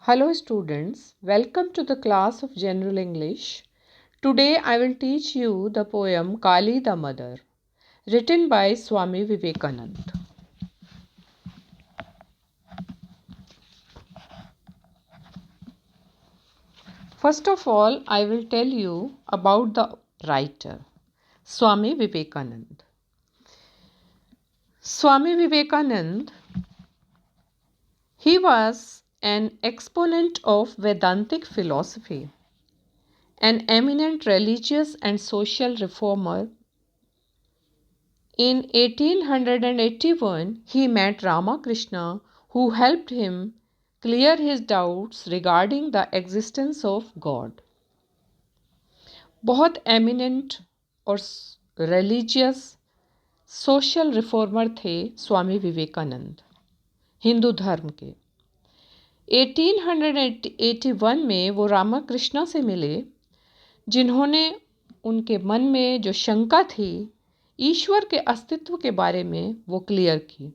Hello students, welcome to the class of General English. Today I will teach you the poem Kali the Mother, written by Swami Vivekanand. First of all, I will tell you about the writer, Swami Vivekanand. Swami Vivekanand, he was an exponent of Vedantic philosophy, an eminent religious and social reformer. In 1881, he met Ramakrishna, who helped him clear his doubts regarding the existence of God. बहुत eminent और religious social reformer थे स्वामी विवेकानंद हिंदू धर्म के। 1881 में वो रामाकृष्णा से मिले, जिन्होंने उनके मन में जो शंका थी ईश्वर के अस्तित्व के बारे में वो क्लियर की।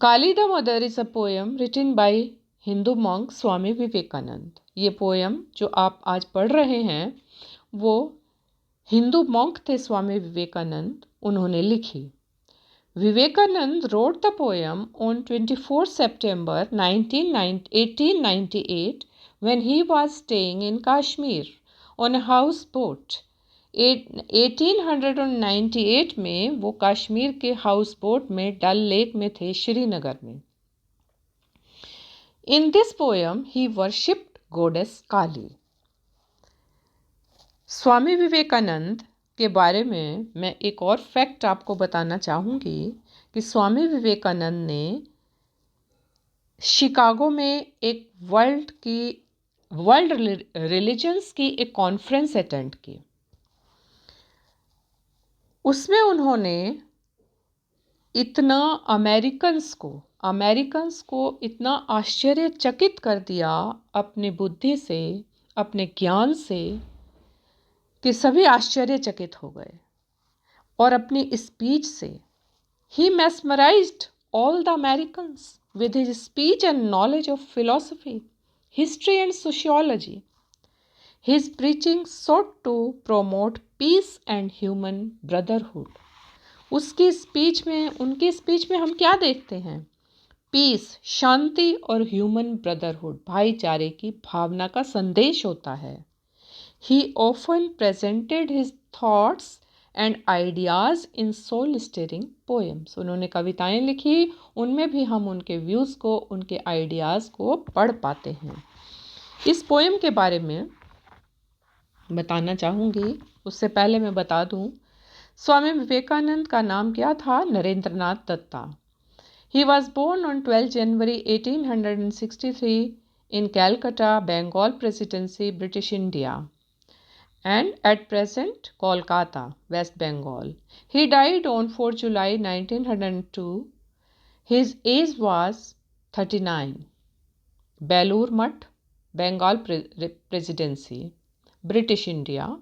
Kali the mother is a poem written by Hindu monk Swami Vivekananda. ये पोएम जो आप आज पढ़ रहे हैं वो हिंदू मॉन्क थे स्वामी विवेकानंद, उन्होंने लिखी। Vivekananda wrote the poem on 24 September 1898 when he was staying in Kashmir on a houseboat. 1898 में वो कश्मीर के हाउस बोट में डल लेक में थे, श्रीनगर में। In this poem he worshipped goddess Kali. Swami Vivekananda के बारे में मैं एक और फैक्ट आपको बताना चाहूँगी कि स्वामी विवेकानंद ने शिकागो में एक वर्ल्ड रिलीजन्स की एक कॉन्फ्रेंस अटेंड की। उसमें उन्होंने इतना अमेरिकन्स को इतना आश्चर्यचकित कर दिया अपनी बुद्धि से, अपने ज्ञान से, कि सभी आश्चर्यचकित हो गए। और अपनी स्पीच से ही mesmerized all the Americans with his speech and knowledge of philosophy, history and sociology. His preaching sought to promote peace and human brotherhood. उनकी स्पीच में हम क्या देखते हैं? पीस, शांति और ह्यूमन ब्रदरहुड, भाईचारे की भावना का संदेश होता है। He often presented his thoughts and ideas in soul-stirring poems. उन्होंने कविताएं लिखी, उनमें भी हम उनके व्यूज़ को, उनके आइडियाज़ को पढ़ पाते हैं। इस पोएम के बारे में बताना चाहूँगी। उससे पहले मैं बता दूँ, स्वामी विवेकानंद का नाम क्या था? Narendranath Datta. He was born on 12 January 1863 in Calcutta, Bengal Presidency, British India, and at present Kolkata, West Bengal. He died on 4 July 1902. His age was 39. Belur Math, Bengal Presidency, British India.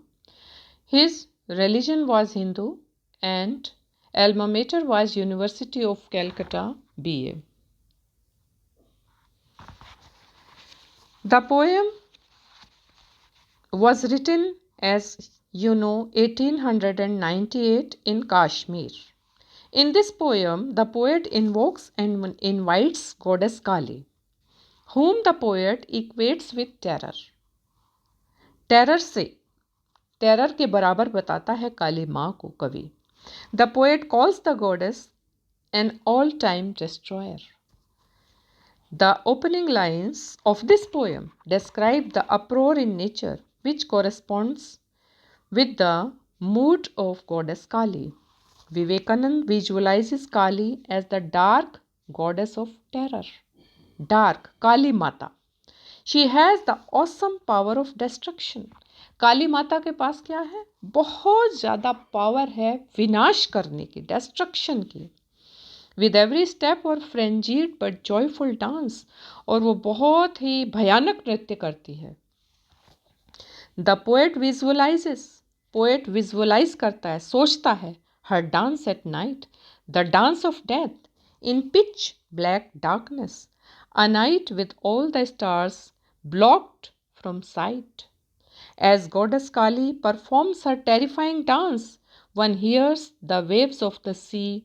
His religion was Hindu and alma mater was University of Calcutta, BA. The poem was written, as you know, 1898 in Kashmir. In this poem, the poet invokes and invites goddess Kali, whom the poet equates with terror. Terror के बराबर बताता है काली माँ को कवि। The poet calls the goddess an all-time destroyer. The opening lines of this poem describe the uproar in nature, which corresponds with the mood of goddess Kali. Vivekanand visualizes Kali as the dark goddess of terror. Dark, Kali Mata. She has the awesome power of destruction. काली माता के पास क्या है? बहुत ज़्यादा power है विनाश करने की, डिस्ट्रक्शन की। विद एवरी स्टेप और फ्रेंजीड बट जॉयफुल डांस, और वो बहुत ही भयानक नृत्य करती है। द पोएट विजुअलाइज करता है, सोचता है, her dance at night, the dance of death in pitch black darkness, a night with all the stars blocked from sight. As goddess Kali performs her terrifying dance, one hears the waves of the sea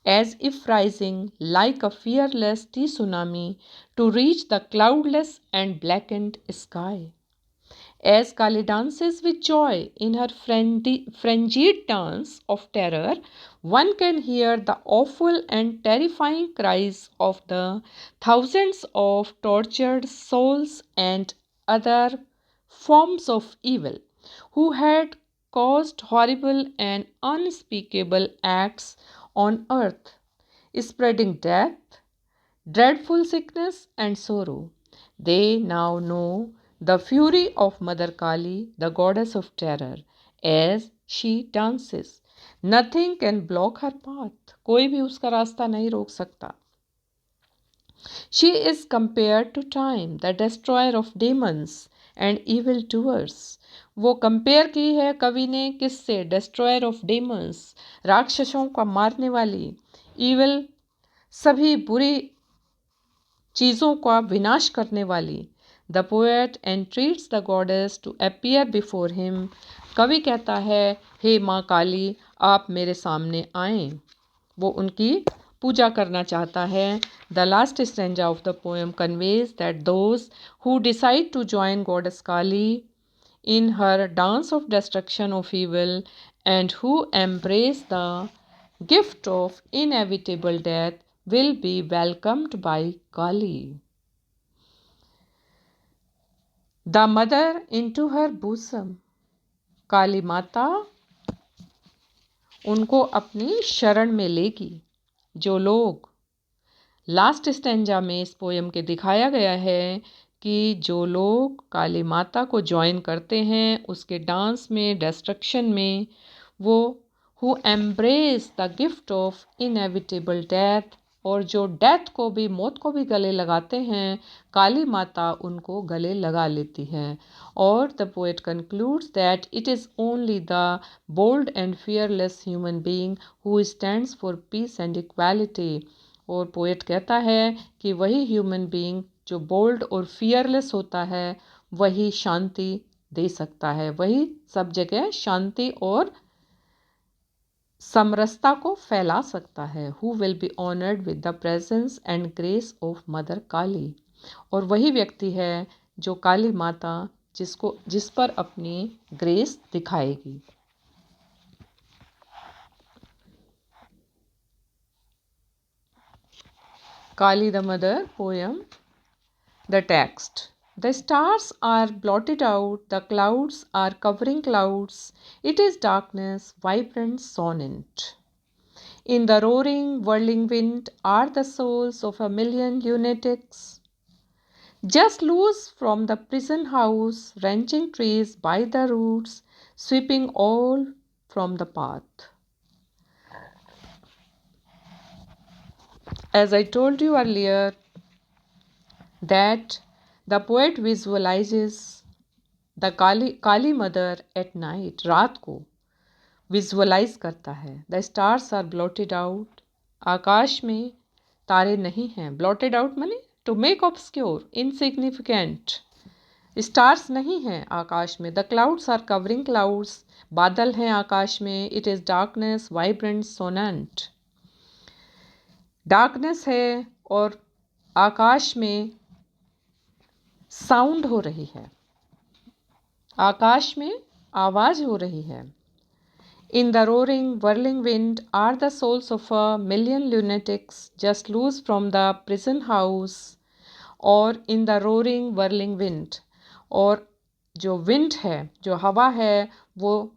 as if rising like a fearless tsunami to reach the cloudless and blackened sky. As Kali dances with joy in her frenzied dance of terror, one can hear the awful and terrifying cries of the thousands of tortured souls and other forms of evil who had caused horrible and unspeakable acts on earth, spreading death, dreadful sickness, and sorrow. They now know the fury of Mother Kali, the goddess of terror, as she dances. Nothing can block her path. कोई भी उसका रास्ता नहीं रोक सकता. She is compared to time, the destroyer of demons and evil doers. वो compare की है कवि ने किससे? डिस्ट्रॉयर ऑफ डेमन्स, राक्षसों का मारने वाली, इविल सभी बुरी चीज़ों का विनाश करने वाली. The poet entreats the goddess to appear before him. कवि कहता है, हे माँ काली, आप मेरे सामने आएं. वो उनकी पूजा करना चाहता है. The last stanza of the poem conveys that those who decide to join goddess Kali in her dance of destruction of evil and who embrace the gift of inevitable death will be welcomed by Kali. The mother into her bosom. काली माता उनको अपनी शरण में लेगी. जो लोग last stanza में इस पोयम के दिखाया गया है कि जो लोग काली माता को ज्वाइन करते हैं उसके डांस में, डिस्ट्रक्शन में, वो who embrace the gift of inevitable death, और जो डेथ को भी, मौत को भी गले लगाते हैं, काली माता उनको गले लगा लेती है. और the poet concludes that it is only the bold and fearless human being who stands for peace and equality. और पोएट कहता है कि वही ह्यूमन बीइंग जो बोल्ड और फियरलेस होता है वही शांति दे सकता है, वही सब जगह शांति और समरसता को फैला सकता है. Who will be honoured with the presence and grace of mother Kali. और वही व्यक्ति है जो काली माता जिस पर अपनी ग्रेस दिखाएगी. Kali the Mother poem. The text. The stars are blotted out, the clouds are covering clouds. It is darkness, vibrant sonnet. In the roaring, whirling wind are the souls of a million lunatics, just loose from the prison house, wrenching trees by the roots, sweeping all from the path. As I told you earlier, that the poet visualizes the Kali mother at night. रात को visualize करता है. The stars are blotted out. आकाश में तारे नहीं हैं. Blotted out माने to make obscure, insignificant. Stars नहीं हैं आकाश में. The clouds are covering clouds. बादल हैं आकाश में. It is darkness, vibrant, sonant. डार्कनेस है और आकाश में साउंड हो रही है, आकाश में आवाज हो रही है. In the roaring whirling wind are the souls of a million lunatics just loose from the prison house. और in the roaring whirling wind, और जो विंड है, जो हवा है, वो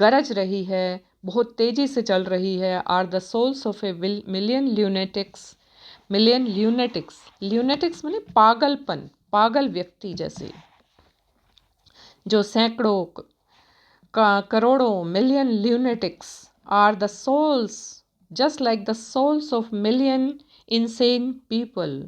गरज रही है, बहुत तेजी से चल रही है. Are the souls of a million lunatics. Million lunatics, lunatics माने पागलपन, पागल व्यक्ति जैसे, जो सैकड़ों करोड़ों, million lunatics are the souls just like the souls of million insane people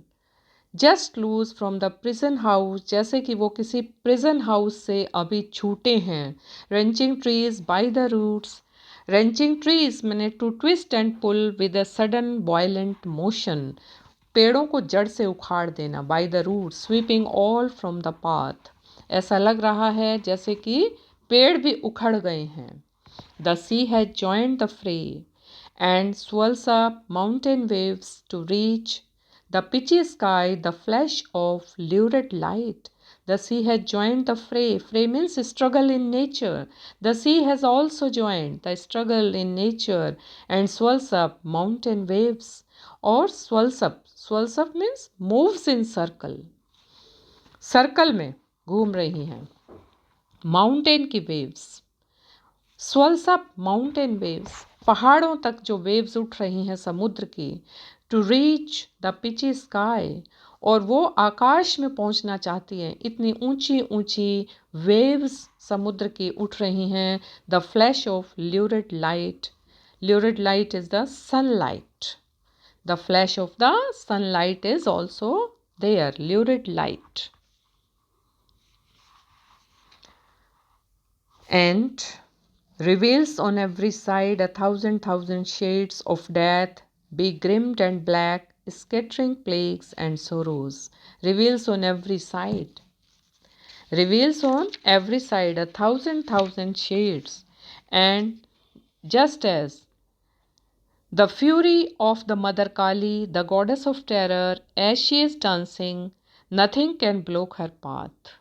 just loose from the prison house. जैसे कि वो किसी प्रिजन हाउस से अभी छूटे हैं. Wrenching trees by the roots. Wrenching trees मैंने to twist and pull with a sudden violent motion. पेड़ों को जड़ से उखाड़ देना, by the root sweeping all from the path. ऐसा लग रहा है जैसे कि पेड़ भी उखड़ गए हैं। The sea has joined the fray and swells up mountain waves to reach the pitchy sky, the flash of lurid light. The sea has joined the fray. Fray means struggle in nature. The sea has also joined the struggle in nature and swells up mountain waves. Or swells up. Swells up means moves in circle. Circle में घूम रही हैं mountain की waves. Swells up mountain waves, पहाड़ों तक जो waves उठ रही हैं समुद्र की। To reach the pitchy sky, और वो आकाश में पहुंचना चाहती हैं। इतनी ऊंची ऊंची वेव्स समुद्र की उठ रही हैं। The flash of lurid light, lurid light is the sunlight, the flash of the sunlight is also there, lurid light. And reveals on every side 1,000 shades of death, begrimed and black, scattering plagues and sorrows. Reveals on every side. Reveals on every side 1,000 shades. And just as the fury of the Mother Kali, the goddess of terror, as she is dancing, nothing can block her path.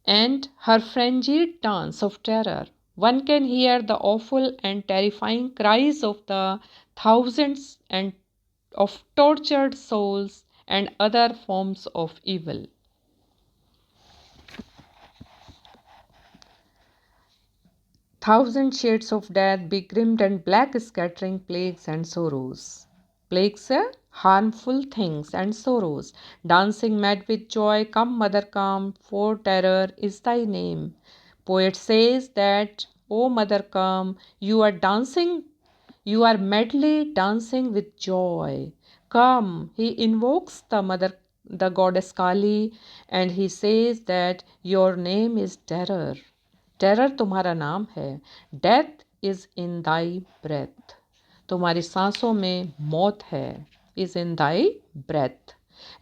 And her frenzied dance of terror, one can hear the awful and terrifying cries of the thousands and of tortured souls and other forms of evil. Thousand shades of death, begrimed and black, scattering plagues and sorrows. Plagues are harmful things and sorrows. Dancing mad with joy, come mother come, for terror is thy name. Poet says that, O mother come, you are dancing, you are madly dancing with joy. Come, he invokes the mother, the goddess Kali, and he says that your name is terror. Terror तुम्हारा नाम है। Death is in thy breath, तुम्हारी सांसों में मौत है। Is in thy breath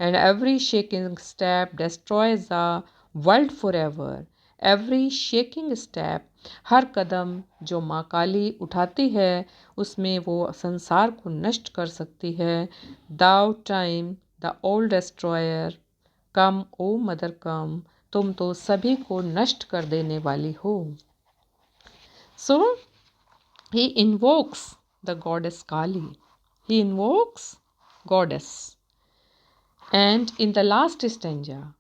and every shaking step destroys a world for ever. Every shaking step, हर कदम जो माँ काली उठाती है उसमें वो संसार को नष्ट कर सकती है। Thou time the old destroyer, come O mother come, तुम तो सभी को नष्ट कर देने वाली हो। So he invokes the goddess Kali, he invokes goddess. And in the last stanza,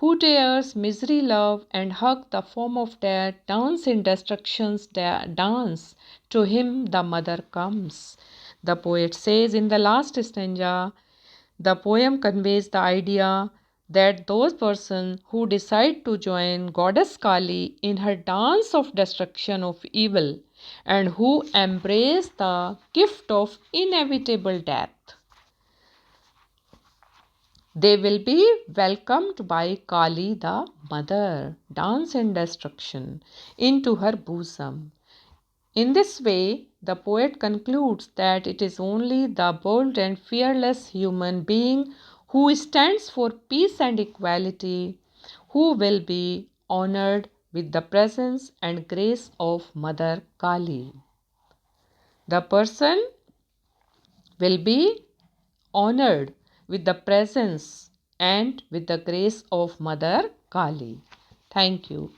who dares misery love and hug the form of death, dance in destruction's dance, to him the mother comes. The poet says in the last stanza, the poem conveys the idea that those persons who decide to join Goddess Kali in her dance of destruction of evil and who embrace the gift of inevitable death, they will be welcomed by Kali the mother, dance and destruction, into her bosom. In this way, the poet concludes that it is only the bold and fearless human being who stands for peace and equality who will be honored with the presence and grace of Mother Kali. The person will be honored with the presence and with the grace of Mother Kali. Thank you.